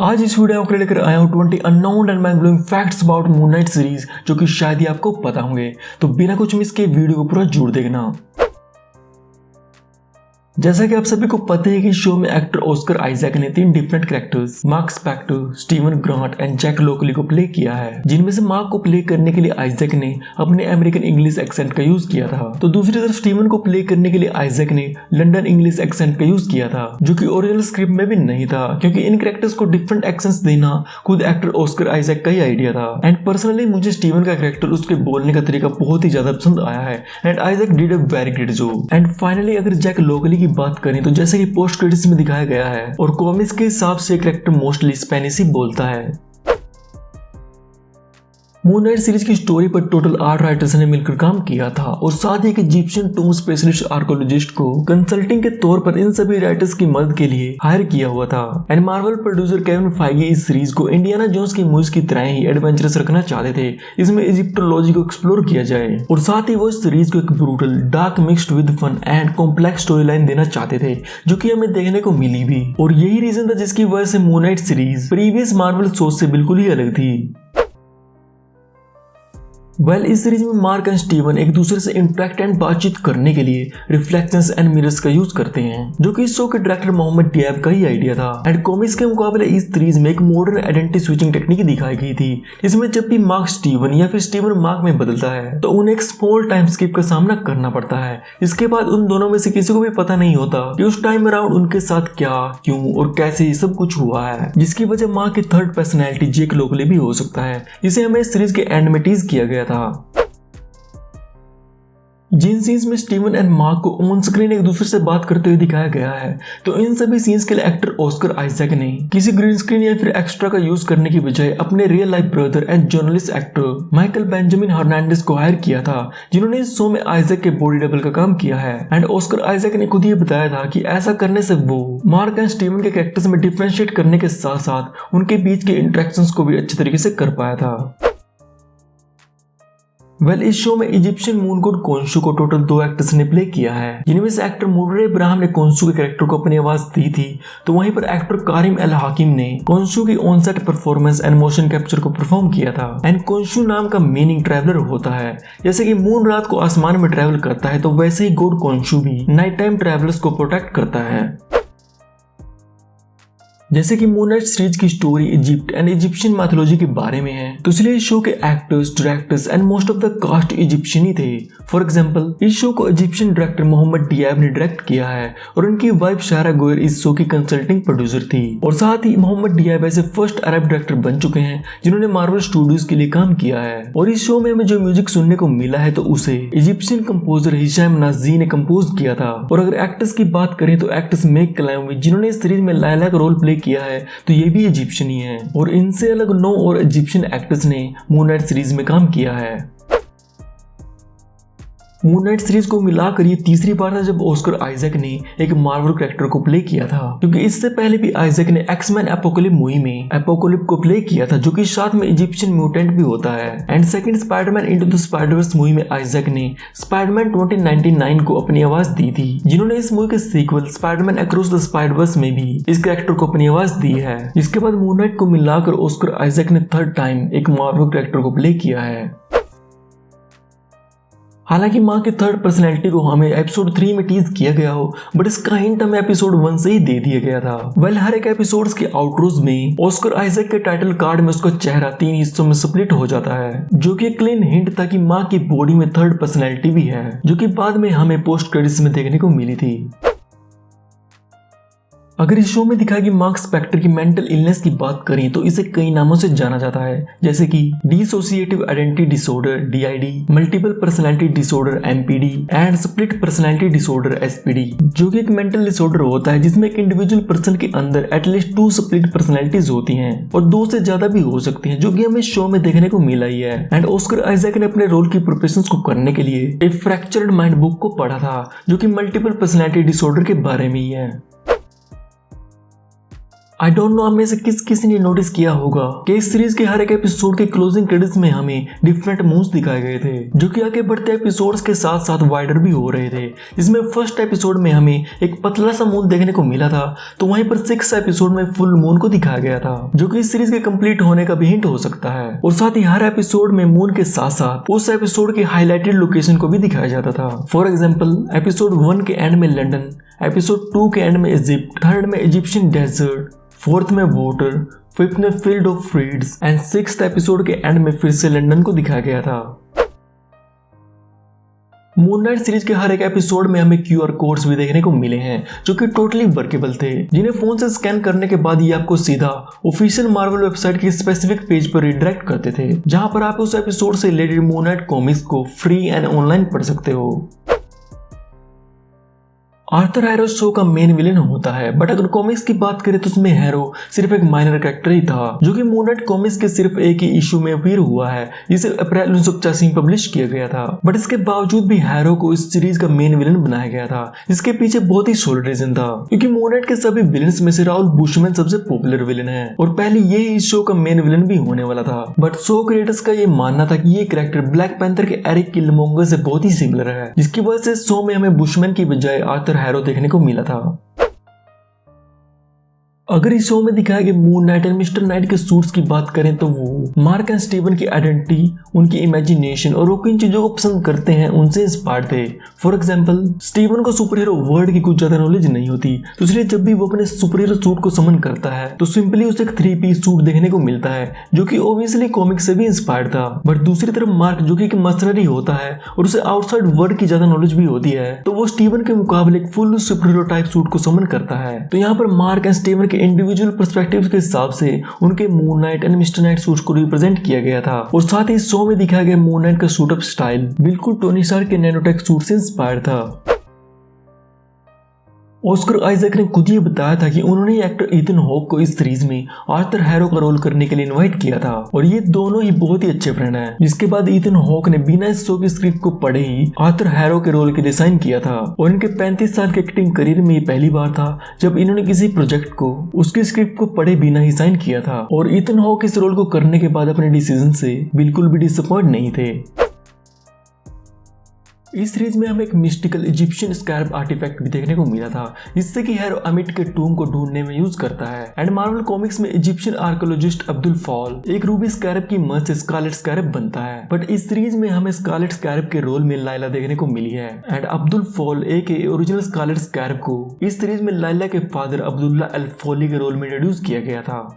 आज इस वीडियो को लेकर आया हूँ 20 unknown and mind blowing facts about moon night series, जो कि शायद ही आपको पता होंगे। तो बिना कुछ मिस के वीडियो को पूरा जरूर देखना। जैसा कि आप सभी को पता है कि शो में एक्टर ऑस्कर आइजैक ने 3 different characters Marc Spector, Steven Grant and Jake Lockley को प्ले किया है, जिनमें से मार्क को प्ले करने के लिए आइजैक ने अपने अमेरिकन इंग्लिश एक्सेंट का यूज किया था, तो दूसरी तरफ स्टीवन को प्ले करने के लिए आइजैक ने लंदन इंग्लिश एक्सेंट का यूज किया था, जो कि ओरिजिनल स्क्रिप्ट में भी नहीं था, क्योंकि इन कैरेक्टर्स को डिफरेंट एक्सेंट्स देना खुद एक्टर ऑस्कर आइजैक का ही आइडिया था। एंड पर्सनली मुझे स्टीवन का कैरेक्टर उसके बोलने का तरीका बहुत ही ज्यादा पसंद आया है and Isaac did a very great job. And finally अगर जैक लोकली की बात करें तो जैसे कि पोस्ट क्रेडिट्स में दिखाया गया है और कॉमिक्स के हिसाब से कैरेक्टर मोस्टली स्पेनिश ही बोलता है। मून नाइट सीरीज की स्टोरी पर टोटल 8 राइटर्स ने मिलकर काम किया था और साथ ही एक इजिप्शियन टूम स्पेशलिस्ट आर्कोलॉजिस्ट को कंसल्टिंग के तौर पर इन सभी राइटर्स की मदद के लिए हायर किया हुआ था। And Marvel producer Kevin Feige इस सीरीज को इंडियाना जोन्स की मूवीज की तरह ही एडवेंचरस रखना चाहते थे। इसमें इजिप्टोलॉजी को एक्सप्लोर किया जाए और साथ ही वो इस सीरीज को एक brutal, dark mixed with fun and complex story line देना चाहते थे, जो कि हमें देखने को मिली भी। और यही रीजन था जिसकी वजह से moon night series previous Marvel सोच से बिल्कुल ही अलग थी। इस सीरीज में मार्क एंड स्टीवन एक दूसरे से इंटरेक्ट एंड बातचीत करने के लिए रिफ्लेक्शंस एंड मिरर्स का यूज करते हैं, जो कि इस शो के डायरेक्टर मोहम्मद डियाब का ही आइडिया था। एंड कॉमिक्स के मुकाबले इस सीरीज में एक मॉडर्न आइडेंटिटी स्विचिंग टेक्निक दिखाई गई थी, जिसमें जब भी मार्क स्टीवन या फिर स्टीवन मार्क में बदलता है तो उन्हें एक स्मॉल टाइम स्किप का सामना करना पड़ता है। इसके बाद उन दोनों में से किसी को भी पता नहीं होता कि उस टाइम अराउंड उनके साथ क्या, क्यों और कैसे ये सब कुछ हुआ है, जिसकी वजह मार्क की थर्ड पर्सनैलिटी जैक लोकली भी हो सकता है। इसे हमें इस सीरीज के एंड में टीज किया गया था। जिन सीन्स में स्टीवन एंड मार्क को ऑन स्क्रीन एक दूसरे से बात करते हुए दिखाया गया है, तो इन सभी सीन्स के लिए एक्टर ऑस्कर आइजैक ने किसी ग्रीन स्क्रीन या फिर एक्स्ट्रा का यूज करने की बजाय अपने real life brother and journalist actor Michael Benjamin Hernandez को हायर किया था, जिन्होंने इस शो में आइजैक के बॉडी डबल का काम किया है। एंड ऑस्कर आइजैक ने खुद ये बताया था कि ऐसा करने से वो मार्क एंड स्टीवन के कैरेक्टर्स में डिफरेंशिएट करने के साथ साथ उनके बीच के इंटरेक्शंस को भी अच्छे तरीके से कर पाया था। इस शो में इजिप्शियन मून गॉड कोंशू को टोटल 2 एक्टर्स ने प्ले किया है, जिनमें से एक्टर मुर्रे इब्राहिम ने कोंशू के कैरेक्टर को अपनी आवाज दी थी, तो वहीं पर एक्टर कारिम अल हाकिम ने कोंशू की on set performance and motion capture को परफॉर्म किया था। एंड कोंशू नाम का मीनिंग ट्रैवलर होता है। जैसे कि मून रात को आसमान में ट्रैवल करता है, तो वैसे ही गॉड कोंशू भी नाइट टाइम ट्रैवलर्स को प्रोटेक्ट करता है। जैसे कि मून नाइट सीरीज की story Egypt and Egyptian mythology के बारे में है, तो इसलिए इस शो के actors, directors and most of the cast Egyptian ही थे। फॉर एग्जांपल इस शो को इजिप्शियन डायरेक्टर मोहम्मद डियाब ने डायरेक्ट किया है और उनकी वाइफ शारा गोयर इस शो की कंसल्टिंग प्रोड्यूसर थी। और साथ ही मोहम्मद डियाब ऐसे फर्स्ट अरब डायरेक्टर बन चुके हैं जिन्होंने मार्वल स्टूडियोज के लिए काम किया है। और इस शो में हमें जो म्यूजिक सुनने को मिला है, तो उसे इजिप्शियन कंपोजर हिशाम नाजी ने कंपोज किया था। और अगर एक्टर्स की बात करें तो एक्ट्रेस मेग कैलामी, जिन्होंने इस सीरीज में लायला का रोल प्ले किया है, तो ये भी इजिप्शियन ही है। और इनसे अलग 9 और इजिप्शियन एक्टर्स ने मून नाइट सीरीज में काम किया है। मून नाइट सीरीज को मिलाकर ये तीसरी बार था जब ऑस्कर आइजैक ने एक मार्वल कैरेक्टर को प्ले किया था, क्योंकि इससे पहले भी आइजैक ने एक्समैन एपोकलिप्स मूवी में एपोकलिप्स को प्ले किया था, जो कि साथ में इजिप्शियन म्यूटेंट भी होता है। And second Spiderman into the Spider-Verse movie में आइजैक ने स्पाइडरमैन 2099 को अपनी आवाज दी थी, जिन्होंने इस मूवी के sequel Spiderman across the Spiderverse में भी इस कैरेक्टर को अपनी आवाज दी है। इसके बाद मून नाइट को मिलाकर ऑस्कर आइजैक ने थर्ड टाइम एक मार्वल कैरेक्टर को प्ले किया है। हालांकि माँ की थर्ड पर्सनैलिटी को हमें एपिसोड 3 में टीज किया गया हो, बट इसका हिंट हमें एपिसोड 1 से ही दे दिया गया था। हर एक एपिसोड्स के आउटरोज में ऑस्कर आइजैक के टाइटल कार्ड में उसका चेहरा 3 हिस्सों में स्प्लिट हो जाता है, जो कि क्लीन हिंट था कि माँ की बॉडी में थर्ड पर्सनैलिटी भी है, जो कि बाद में हमें पोस्ट क्रेडिट्स में देखने को मिली थी। अगर इस शो में दिखाया कि मार्क स्पेक्टर की मेंटल इलनेस की बात करें, तो इसे कई नामों से जाना जाता है, जैसे कि dissociative identity disorder DID, multiple personality disorder MPD and split personality disorder SPD, जो कि एक मेंटल डिसऑर्डर होता है जिसमें एक इंडिविजुअल पर्सन के अंदर एटलीस्ट 2 स्प्लिट पर्सनालिटीज होती हैं और 2 से ज्यादा भी हो सकती हैं, जो कि हमें शो में देखने को मिला ही है। एंड ऑस्कर आइजैक ने अपने रोल की प्रिपरेशंस को करने के लिए एक फ्रैक्चर्ड माइंड बुक को पढ़ा था, जो कि मल्टीपल पर्सनालिटी डिसऑर्डर के बारे में ही है। आई डोंट नो आप में से किसी ने नोटिस किया होगा कि इस सीरीज के हर एक एपिसोड के क्लोजिंग क्रेडिट्स में हमें डिफरेंट मूव्स दिखाए गए थे जो कि आगे बढ़ते एपिसोड्स के साथ साथ वाइडर भी हो रहे थे। इसमें फर्स्ट एपिसोड में हमें एक पतला सा मून देखने को मिला था, तो वहीं पर 6 एपिसोड में फुल मून को दिखाया गया था जो कि इस सीरीज के कंप्लीट होने का भी हिंट हो सकता है। और साथ ही हर एपिसोड में मून के साथ साथ उस एपिसोड के हाईलाइटेड लोकेशन को भी दिखाया जाता था। फॉर एग्जाम्पल एपिसोड 1 के एंड में लंदन, एपिसोड 2 के एंड में इजिप्ट, थर्ड में इजिप्शियन डेजर्ट, फोर्थ में वाटर, फिफ्थ में field of reads and sixth episode के एंड में फिर से लंदन को दिखाया गया था। मून नाइट सीरीज के हर एक एपिसोड में हमें QR कोड्स भी देखने को मिले हैं जो कि टोटली वर्केबल थे, जिन्हें फोन से स्कैन करने के बाद ये आपको सीधा ऑफिशियल मार्वल वेबसाइट के स्पेसिफिक पेज पर रिडायरेक्ट करते थे, जहां पर आप उस एपिसोड से रिलेटेड मून नाइट कॉमिक्स को फ्री एंड ऑनलाइन पढ़ सकते हो। आर्थर हैरो शो का मेन विलेन होता है, बट अगर कॉमिक्स की बात करें तो उसमें हैरो सिर्फ एक माइनर कैरेक्टर ही था जो कि मून नाइट कॉमिक्स के सिर्फ एक ही इशू में अपीयर हुआ है जिसे अप्रैल 1985 में पब्लिश किया गया था। बट इसके बावजूद भी हैरो को इस सीरीज का मेन विलेन बनाया गया था, जिसके पीछे बहुत ही सॉलिड रीजन था, क्योंकि मून नाइट के सभी विलेन्स में से राउल बुशमैन सबसे पॉपुलर विलेन है और पहले ये इस शो का मेन विलेन भी होने वाला था। बट शो क्रिएटर्स का ये मानना था कि ये कैरेक्टर ब्लैक पैंथर के एरिक किलमोंगर से बहुत ही सिमिलर है, जिसकी वजह से शो में हमें बुशमैन की बजाय आर्थर हैरो देखने को मिला था। अगर इस शो में दिखाए गए moon night and mister night के सूट्स की बात करें तो वो मार्क एंड स्टीवन की आइडेंटिटी, उनकी इमेजिनेशन और वो किन चीजों को पसंद करते हैं उनसे इंस्पायर्ड थे। फॉर एग्जांपल स्टीवन को सुपर हीरो वर्ड की कुछ ज्यादा नॉलेज नहीं होती, तो इसलिए जब भी वो अपने सुपर हीरो सूट को समन करता है तो सिंपली उसे एक 3 पीस सूट देखने को मिलता है जो कि ऑब्वियसली कॉमिक से भी इंस्पायर्ड था। बट दूसरी तरफ मार्क जो कि एक मर्सनरी होता है और उसे आउटसाइड वर्ल्ड की ज्यादा नॉलेज भी होती है, तो वो स्टीवन के मुकाबले एक full super hero type suit को समन करता है। तो यहाँ पर mark and Steven individual perspectives के हिसाब से उनके moon night and mister night suits को रिप्रेजेंट किया गया था। और साथ ही शो में दिखाया गया मून नाइट का सूट अप स्टाइल बिल्कुल टोनी स्टार्क के नैनोटेक सूट से इंस्पायर्ड था। ऑस्कर आइजैक ने खुद ये बताया था कि उन्होंने एक्टर ईथन हॉक को इस सीरीज में आर्थर हैरो का रोल करने के लिए इनवाइट किया था और ये दोनों ही बहुत ही अच्छे फ्रेंड हैं। जिसके बाद ईथन हॉक ने बिना इस शो की स्क्रिप्ट को पढ़े ही आर्थर हैरो के रोल के लिए साइन किया था और इनके 35 साल के एक्टिंग करियर में ये पहली बार था जब इन्होंने किसी प्रोजेक्ट को उसकी स्क्रिप्ट को पढ़े बिना ही साइन किया था। और ईथन हॉक इस रोल को करने के बाद अपने डिसीजन से बिल्कुल भी डिसअपॉइंट नहीं थे। इस सीरीज में हमें एक मिस्टिकल इजिप्शियन स्कैर्ब आर्टिफैक्ट भी देखने को मिला था, जिससे कि हैरो अमिट के टूम को ढूंढने में यूज करता है। एंड मार्वल कॉमिक्स में इजिप्शियन आर्कियोलॉजिस्ट अब्दुल फॉल एक रूबी स्कैर्ब की मदद से स्कारलेट स्कैर्ब बनता है। बट इस सीरीज में हमें स्कारलेट स्कैर्ब के रोल में लाइला देखने को मिली है एंड अब्दुल फॉल एक ओरिजिनल स्कारलेट स्कैर्ब को इस सीरीज में लाइला के फादर अब्दुल्ला अल फॉली के रोल में इंट्रोड्यूस किया गया था।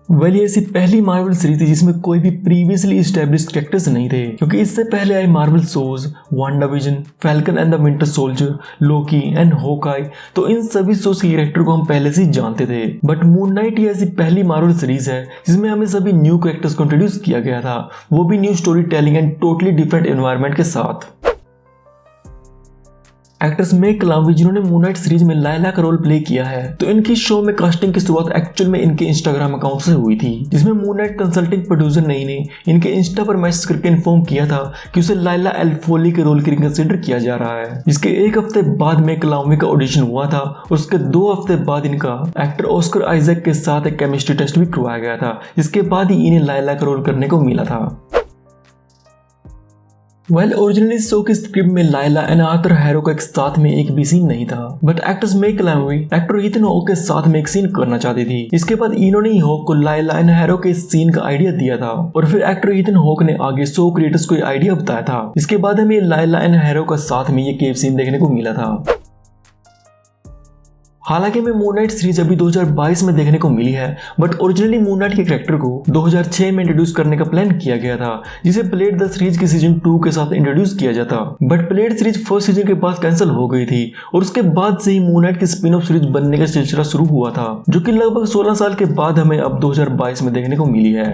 ये ऐसी पहली मार्वल सीरीज थी जिसमें कोई भी प्रीवियसली एस्टैब्लिश्ड कैरेक्टर्स नहीं थे, क्योंकि इससे पहले आए Marvel shows WandaVision, falcon and the winter soldier, Loki and Hawkeye, तो इन सभी शोज के कैरेक्टर को हम पहले से ही जानते थे। बट मून नाइट ही ऐसी पहली मार्वल सीरीज है जिसमें हमें सभी न्यू कैरेक्टर्स को इंट्रोड्यूस किया गया था, वो भी new story telling and totally different environment के साथ। एक्ट्रेस मेग क्लावी जिन्होंने मून नाइट सीरीज में लाइला का रोल प्ले किया है, तो इनकी शो में कास्टिंग की शुरुआत एक्चुअल में इनके इंस्टाग्राम अकाउंट से हुई थी, जिसमें मून नाइट कंसल्टिंग प्रोड्यूसर नई ने इनके इंस्टा पर मैसेज करके इन्फॉर्म किया था कि उसे लाइला एल फोली के रोल के लिए कंसिडर किया जा रहा है। जिसके 1 हफ्ते बाद मेग क्लावी का ऑडिशन हुआ था और उसके 2 हफ्ते बाद इनका एक्टर ऑस्कर आइजैक के साथ एक केमिस्ट्री टेस्ट भी करवाया गया था, जिसके बाद ही इन्हें लाइला का रोल करने को मिला था। ओरिजिनली शो की स्क्रिप्ट में लाइला एंड आर्थर हैरो का एक साथ में एक भी सीन नहीं था, बट एक्ट्रेस मेग क्लावी एक्टर ईथन हॉक के साथ में एक सीन करना चाहती थी। इसके बाद इन्होंने ही हॉक को लाइला एंड हैरो के सीन का आइडिया दिया था और फिर एक्टर ईथन हॉक ने आगे शो क्रिएटर्स को आइडिया बताया था। इसके बाद हमें लाइला एंड हैरो का साथ में ये केव सीन देखने को मिला था। हालांकि हमें मून नाइट सीरीज अभी 2022 में देखने को मिली है, बट ओरिजिनली मून नाइट के कैरेक्टर को 2006 में इंट्रोड्यूस करने का प्लान किया गया था, जिसे ब्लेड द सीरीज के सीजन 2 के साथ इंट्रोड्यूस किया जाता। But blade series first season के बाद कैंसिल हो गई थी और उसके बाद से ही मून नाइट की स्पिन ऑफ सीरीज बनने का सिलसिला शुरू हुआ था, जो कि लगभग 16 साल के बाद हमें अब 2022 में देखने को मिली है।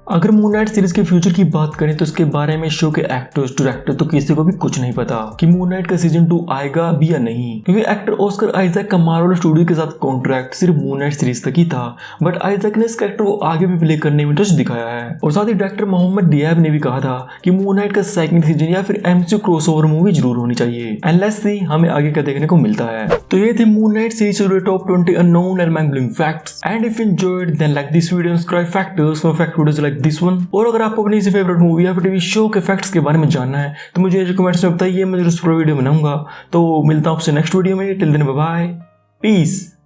अगर मून नाइट सीरीज के फ्यूचर की बात करें तो इसके बारे में शो के एक्टर्स डायरेक्टर तो किसी को भी कुछ नहीं पता कि मून नाइट का सीजन 2 आएगा भी या नहीं, क्योंकि एक्टर ऑस्कर आइजैक का मार्वल स्टूडियो के साथ कॉन्ट्रैक्ट सिर्फ मून नाइट सीरीज तक ही था। बट आइजैक ने इस कैरेक्टर को आगे भी प्ले करने में इंटरेस्ट दिखाया है और साथ ही डायरेक्टर मोहम्मद डियाब ने भी कहा था कि मून नाइट का सेकंड सीजन या फिर एमसीयू क्रॉसओवर मूवी जरूर होनी चाहिए। एंड लेट्स सी हमें आगे क्या देखने को मिलता है। तो ये थे मून नाइट सीरीज के top 20 unknown and mind blowing facts. And if you enjoyed then like this video and subscribe factors for fact videos like this one. और अगर आपको अपनी फेवरेट मूवी या फिर टीवी शो के फैक्ट्स के बारे में जानना है तो मुझे कमेंट्स में बताइए, मैं जरूर वीडियो बनाऊंगा। तो मिलता हूं आपसे नेक्स्ट वीडियो में। Till then bye bye, piece.